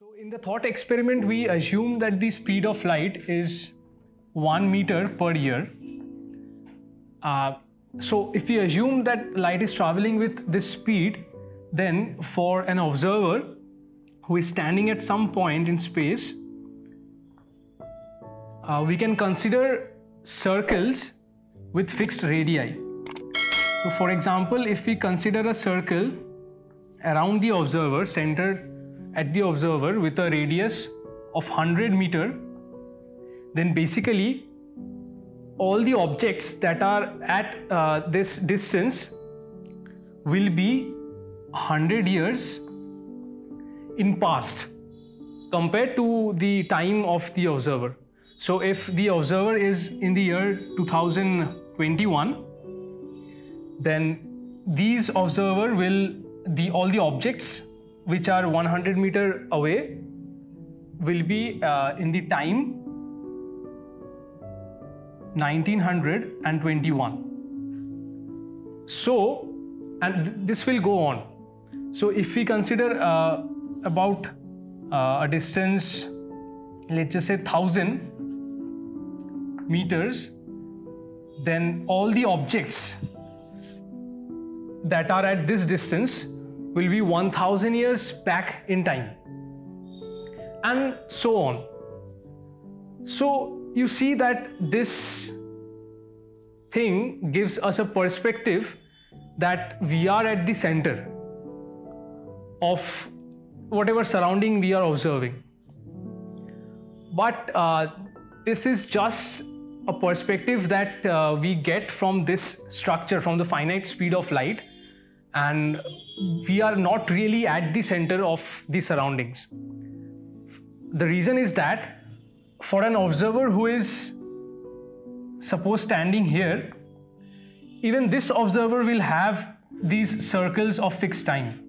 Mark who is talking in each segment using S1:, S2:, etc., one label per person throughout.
S1: So in the thought experiment, we assume that the speed of light is 1 meter per year. So if we assume that light is traveling with this speed, then for an observer who is standing at some point in space, we can consider circles with fixed radii. So for example, if we consider a circle around the observer, centered at the observer with a radius of 100 meter, then basically all the objects that are at this distance will be 100 years in past compared to the time of the observer. So if the observer is in the year 2021, then these observer will, all the objects which are 100 meter away will be in the time 1921. So, and this will go on. So if we consider about a distance, let's just say 1000 meters, then all the objects that are at this distance will be 1000 years back in time, and so on. So you see that this thing gives us a perspective that we are at the center of whatever surrounding we are observing. But this is just a perspective that we get from this structure, from the finite speed of light, and we are not really at the center of the surroundings. The reason is that for an observer who is, suppose, standing here, even this observer will have these circles of fixed time.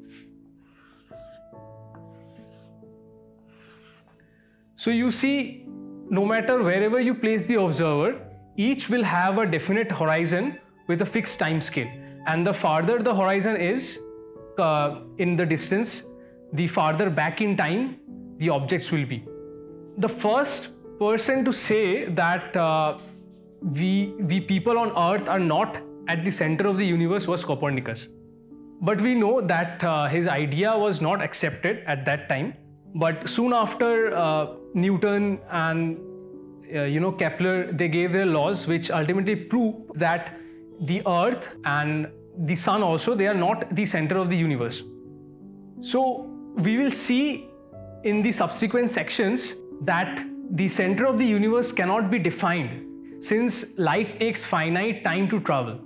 S1: So you see, no matter wherever you place the observer, each will have a definite horizon with a fixed time scale. And the farther the horizon is in the distance, the farther back in time the objects will be. The first person to say that we people on Earth are not at the center of the universe was Copernicus. But we know that his idea was not accepted at that time. But soon after, Newton and Kepler, they gave their laws which ultimately prove that the Earth and the Sun also, they are not the center of the universe. So we will see in the subsequent sections that the center of the universe cannot be defined, since light takes finite time to travel.